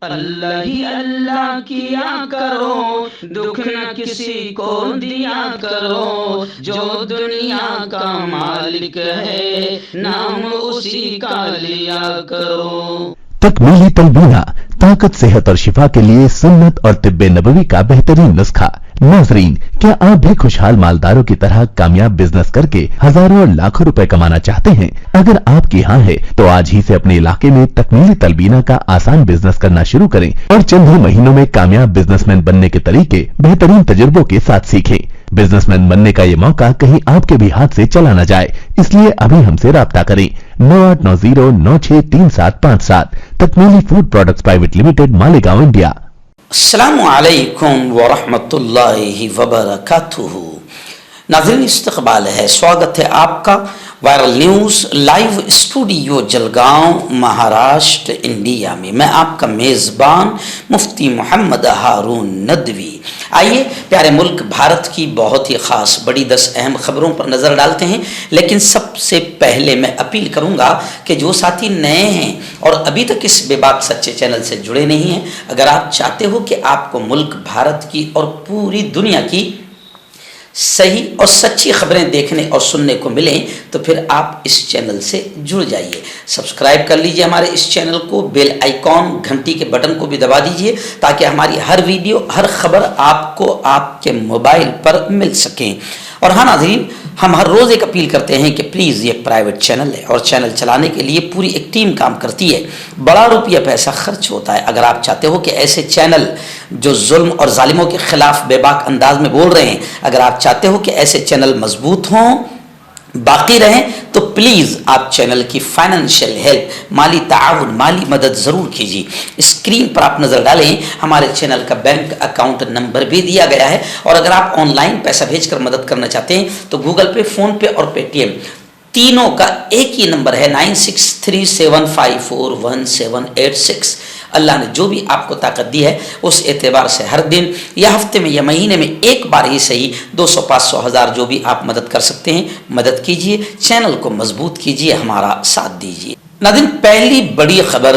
اللہ ہی اللہ کیا کرو، دکھ نہ کسی کو دیا کرو، جو دنیا کا مالک ہے نام اسی کا لیا کرو۔ تکمیلی تلبینہ طاقت، صحت اور شفا کے لیے سنت اور طب نبوی کا بہترین نسخہ۔ ناظرین، کیا آپ بھی خوشحال مالداروں کی طرح کامیاب بزنس کر کے ہزاروں اور لاکھوں روپے کمانا چاہتے ہیں؟ اگر آپ کی ہاں ہے تو آج ہی سے اپنے علاقے میں تکمیلی تلبینہ کا آسان بزنس کرنا شروع کریں اور چند ہی مہینوں میں کامیاب بزنس مین بننے کے طریقے بہترین تجربوں کے ساتھ سیکھیں۔ بزنس مین بننے کا یہ موقع کہیں آپ کے بھی ہاتھ سے چلا نہ جائے، اس لیے ابھی ہم سے رابطہ کریں۔ 9890963757 تکمیلی food products private limited, Malegaon, India. السلام علیکم ورحمۃ اللہ وبرکاتہ۔ ناظرین، استقبال ہے، سواگت ہے آپ کا viral news live studio Jalgaon, Maharashtra, India میں۔ میں آپ کا میزبان مفتی محمد ہارون ندوی۔ آئیے پیارے ملک بھارت کی بہت ہی خاص بڑی 10 اہم خبروں پر نظر ڈالتے ہیں، لیکن سب سے پہلے میں اپیل کروں گا کہ جو ساتھی نئے ہیں اور ابھی تک اس بے باک سچے چینل سے جڑے نہیں ہیں، اگر آپ چاہتے ہو کہ آپ کو ملک بھارت کی اور پوری دنیا کی صحیح اور سچی خبریں دیکھنے اور سننے کو ملیں تو پھر آپ اس چینل سے جڑ جائیے۔ سبسکرائب کر لیجئے ہمارے اس چینل کو، بیل آئیکن گھنٹی کے بٹن کو بھی دبا دیجئے تاکہ ہماری ہر ویڈیو، ہر خبر آپ کو آپ کے موبائل پر مل سکیں۔ اور ہاں ناظرین، ہم ہر روز ایک اپیل کرتے ہیں کہ پلیز یہ پرائیویٹ چینل ہے اور چینل چلانے کے لیے پوری ایک ٹیم کام کرتی ہے، بڑا روپیہ پیسہ خرچ ہوتا ہے۔ اگر آپ چاہتے ہو کہ ایسے چینل جو ظلم اور ظالموں کے خلاف بے باک انداز میں بول رہے ہیں، اگر آپ چاہتے ہو کہ ایسے چینل مضبوط ہوں، باقی رہیں، تو پلیز آپ چینل کی فائنینشیل ہیلپ، مالی تعاون، مالی مدد ضرور کیجیے۔ اسکرین پر آپ نظر ڈالیں، ہمارے چینل کا بینک اکاؤنٹ نمبر بھی دیا گیا ہے، اور اگر آپ آن لائن پیسہ بھیج کر مدد کرنا چاہتے ہیں تو گوگل پے، فون پے اور پے ٹی ایم تینوں کا ایک ہی نمبر ہے 9637541786۔ اللہ نے جو بھی آپ کو طاقت دی ہے اس اعتبار سے ہر دن یا ہفتے میں یا مہینے میں ایک بار ہی صحیح 200، 500، 1000 جو بھی آپ مدد کر سکتے ہیں مدد کیجیے، چینل کو مضبوط کیجیے، ہمارا ساتھ دیجیے۔ ناظرین، پہلی بڑی خبر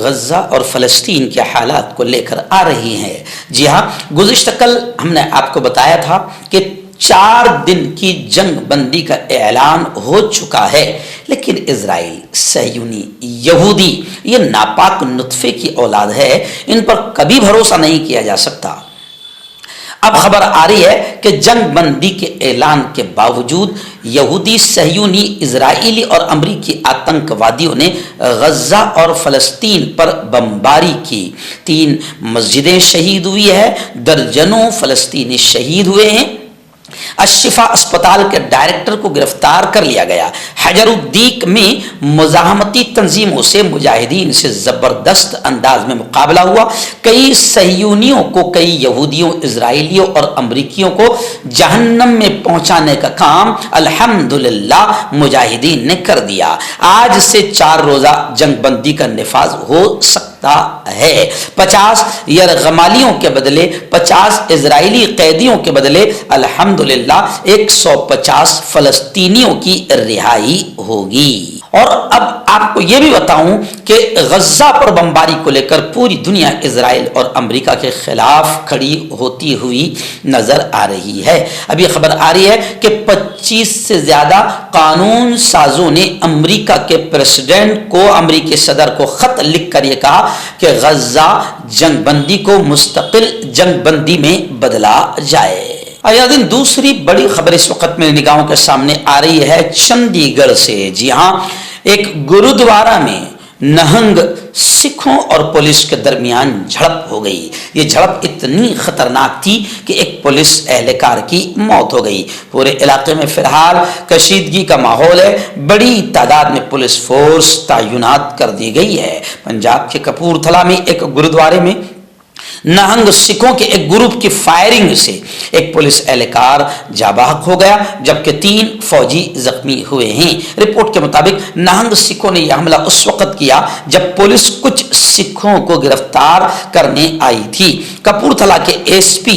غزہ اور فلسطین کے حالات کو لے کر آ رہی ہے۔ جی ہاں، گزشتہ کل ہم نے آپ کو بتایا تھا کہ 4 دن کی جنگ بندی کا اعلان ہو چکا ہے، لیکن اسرائیل، صہیونی، یہودی، یہ ناپاک نطفے کی اولاد ہے، ان پر کبھی بھروسہ نہیں کیا جا سکتا۔ اب خبر آ رہی ہے کہ جنگ بندی کے اعلان کے باوجود یہودی، صہیونی، اسرائیلی اور امریکی آتنکوادیوں نے غزہ اور فلسطین پر بمباری کی۔ 3 مسجدیں شہید ہوئی ہیں، درجنوں فلسطینی شہید ہوئے ہیں۔ الشفا اسپتال کے ڈائریکٹر کو گرفتار کر لیا گیا۔ حجر الدیق میں مزاحمتی تنظیموں سے مجاہدین سے زبردست انداز میں مقابلہ ہوا۔ کئی صہیونیوں کو، کئی یہودیوں، اسرائیلیوں اور امریکیوں کو جہنم میں پہنچانے کا کام الحمدللہ مجاہدین نے کر دیا۔ آج سے 4 روزہ جنگ بندی کا نفاذ ہو سکتا ہے۔ 50 یرغمالیوں کے بدلے 50 اسرائیلی قیدیوں کے بدلے الحمدللہ 150 فلسطینیوں کی رہائی ہوگی۔ اور اب آپ کو یہ بھی بتاؤں کہ غزہ پر بمباری کو لے کر پوری دنیا اسرائیل اور امریکہ کے خلاف کھڑی ہوتی ہوئی نظر آ رہی ہے۔ اب یہ خبر آ رہی ہے کہ 25 سے زیادہ قانون سازوں نے امریکہ کے پریزیڈنٹ کو، امریکی صدر کو خط لکھ کر یہ کہا کہ غزہ جنگ بندی کو مستقل جنگ بندی میں بدلا جائے۔ دن دوسری بڑی خبر اس وقت میری نگاہوں کے سامنے آ رہی ہے چندی گڑھ سے۔ جی ہاں، ایک گرودوارہ میں نہنگ سکھوں اور پولیس کے درمیان جھڑپ ہو گئی۔ یہ جھڑپ اتنی خطرناک تھی کہ ایک پولیس اہلکار کی موت ہو گئی۔ پورے علاقے میں فی الحال کشیدگی کا ماحول ہے، بڑی تعداد میں پولیس فورس تعینات کر دی گئی ہے۔ پنجاب کے کپورتھلا میں ایک گرودوارے میں نہنگ سکھوں کے ایک گروپ کی فائرنگ سے ایک پولیس اہلکار جاں بحق ہو گیا، جبکہ 3 فوجی زخمی ہوئے ہیں۔ رپورٹ کے مطابق نہنگ سکھوں نے یہ حملہ اس وقت کیا جب پولیس کچھ سکھوں کو گرفتار کرنے آئی تھی۔ کپورتھلا کے ایس پی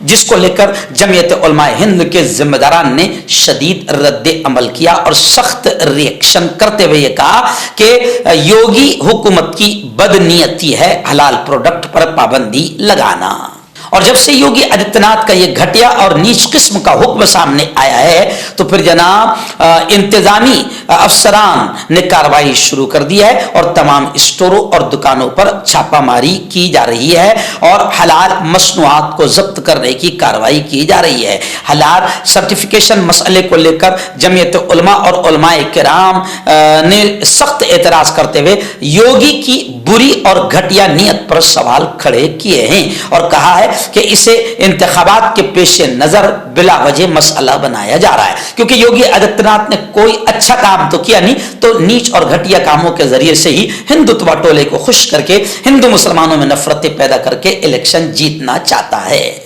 جس کو لے کر جمعیت علماء ہند کے ذمہ داران نے شدید رد عمل کیا اور سخت ریئیکشن کرتے ہوئے یہ کہا کہ یوگی حکومت کی بدنیتی ہے حلال پروڈکٹ پر پابندی لگانا. اور جب سے یوگی آدتیہ ناتھ کا یہ گھٹیا اور نیچ قسم کا حکم سامنے آیا ہے تو پھر جناب انتظامی افسران نے کارروائی شروع کر دی ہے اور تمام اسٹوروں اور دکانوں پر چھاپا ماری کی جا رہی ہے اور حلال مصنوعات کو ضبط کرنے کی کارروائی کی جا رہی ہے. حلال سرٹیفکیشن مسئلے کو لے کر جمعیت علماء اور علماء کرام نے سخت اعتراض کرتے ہوئے یوگی کی بری اور گھٹیا نیت پر سوال کھڑے کیے ہیں اور کہا ہے کہ اسے انتخابات کے پیش نظر بلا وجہ مسئلہ بنایا جا رہا ہے, کیونکہ یوگی آدتیہ ناتھ نے کوئی اچھا کام تو کیا نہیں, تو نیچ اور گھٹیا کاموں کے ذریعے سے ہی ہندوتوا ٹولے کو خوش کر کے ہندو مسلمانوں میں نفرتیں پیدا کر کے الیکشن جیتنا چاہتا ہے.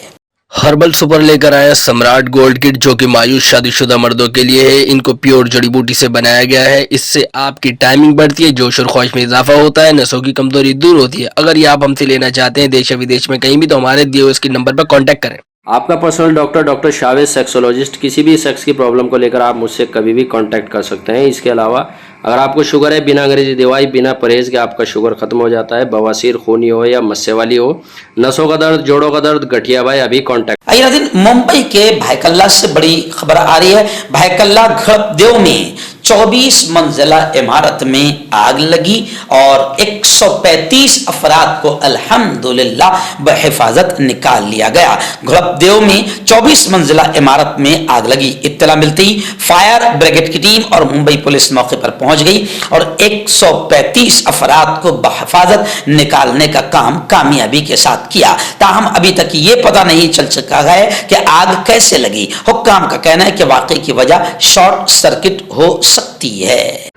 ہربل سپر لے کر آیا سمراٹ گولڈ کٹ جو کہ مایوس شادی شدہ مردوں کے لیے ہے. ان کو پیور جڑی بوٹی سے بنایا گیا ہے. اس سے آپ کی ٹائمنگ بڑھتی ہے, جوش اور خواہش میں اضافہ ہوتا ہے, نسوں کی کمزوری دور ہوتی ہے. اگر یہ آپ ہم سے لینا چاہتے ہیں دیش و ودیش میں کہیں بھی تو ہمارے دیے ہوئے اسکرین نمبر پر کانٹیکٹ کریں. آپ کا پرسنل ڈاکٹر شاویز سیکسولوجسٹ. کسی بھی سیکس کی پرابلم کو لے کر آپ مجھ سے کبھی بھی کانٹیکٹ کر سکتے ہیں. اس کے علاوہ اگر آپ کو شوگر ہے, بنا انگریزی دوائی بنا پرہیز کے آپ کا شوگر ختم ہو جاتا ہے, بواسیر خونی ہو یا مسے والی ہو, نسوں کا درد, جوڑوں کا درد, گٹھیا بھائی, ابھی کانٹیکٹ. آئیے ناظرین, ممبئی کے بھائیکلہ سے بڑی خبر آ رہی ہے. بھائیکلہ گھڑپ دیو میں 24 منزلہ عمارت میں آگ لگی اور 135 افراد کو الحمدللہ بحفاظت نکال لیا گیا. گھڑپ دیو میں 24 منزلہ عمارت میں آگ لگی. اطلاع ملتی فائر بریگیڈ کی ٹیم اور ممبئی پولیس موقع پر پہنچ گئی اور 135 افراد کو بحفاظت نکالنے کا کام کامیابی کے ساتھ کیا. تاہم ابھی تک یہ پتہ نہیں چل سکا ہے کہ آگ کیسے لگی. حکام کا کہنا ہے کہ واقعے کی وجہ شارٹ سرکٹ ہو سکتی ہے.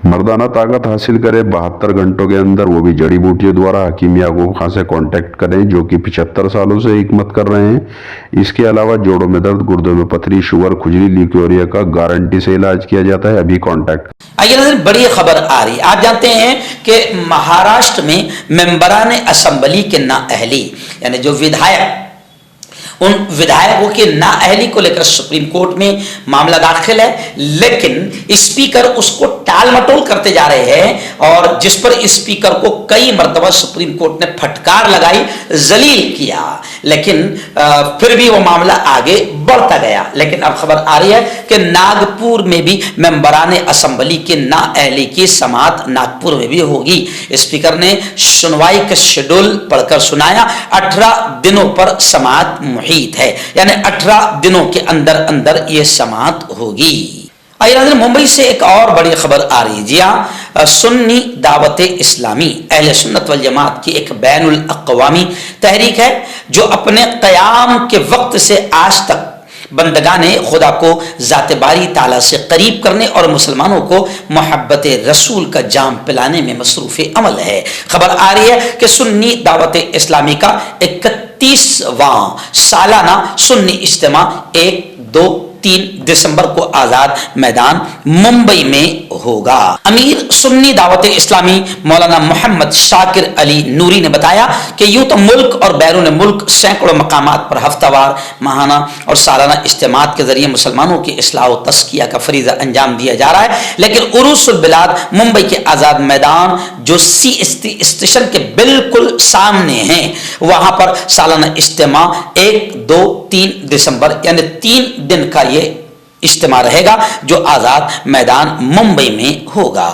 مردانہ طاقت حاصل کرے 72 گھنٹوں کے اندر, وہ بھی جڑی بوٹیوں دوارا. حکیم یعقوب خان سے کانٹیکٹ کریں جو کہ 75 سالوں سے حکمت کر رہے ہیں. اس کے علاوہ جوڑوں میں درد, گردوں میں پتھری, شوگر, کھجلی, لیکوریا کا گارنٹی سے علاج کیا جاتا ہے. ابھی کانٹیکٹ. آئیے ناظرین, بڑی خبر آ رہی. آپ جانتے ہیں کہ مہاراشٹر میں ممبران اسمبلی کے نااہلی یعنی جو ودھائک, ان ودھائکوں کی نااہلی کو لے کر سپریم کورٹ میں معاملہ داخل ہے, لیکن اسپیکر اس کو ٹال مٹول کرتے جا رہے ہیں اور جس پر اسپیکر کو کئی مرتبہ سپریم کورٹ نے پھٹکار لگائی, ذلیل کیا, لیکن پھر بھی وہ معاملہ آگے بڑھتا گیا. لیکن اب خبر آ رہی ہے کہ ناگپور میں بھی ممبران اسمبلی کے نااہلی کی سماعت ناگپور میں بھی ہوگی. اسپیکر نے سنوائی کا شیڈول پڑھ کر سنایا. 18 دنوں پر سماعت ہے, یعنی 18 دنوں کے اندر اندر یہ سماعت ہوگی. آئیے ناظرین, ممبئی سے ایک اور بڑی خبر آ رہی ہے. جی ہاں, سنی دعوت اسلامی اہل سنت والجماعت کی ایک بین الاقوامی تحریک ہے جو اپنے قیام کے وقت سے آج تک بندگان خدا کو ذات باری تعالیٰ سے قریب کرنے اور مسلمانوں کو محبت رسول کا جام پلانے میں مصروف عمل ہے. خبر آ رہی ہے کہ سنی دعوت اسلامی کا 31واں سالانہ سنی اجتماع 1, 2, 3 دسمبر کو آزاد میدان ممبئی میں ہوگا. امیر سنی دعوت اسلامی مولانا محمد شاکر علی نوری نے بتایا کہ یوں تو ملک اور بیرون ملک سینکڑوں مقامات پر ہفتہ وار, ماہانہ اور سالانہ اجتماعات کے ذریعے مسلمانوں کی اصلاح و تزکیہ کا فریضہ انجام دیا جا رہا ہے, لیکن عروس البلاد ممبئی کے آزاد میدان جو CST اسٹیشن کے بالکل سامنے ہیں, وہاں پر سالانہ اجتماع 1, 2, 3 دسمبر یعنی 3 دن کا یہ اجتماع رہے گا جو آزاد میدان ممبئی میں ہوگا.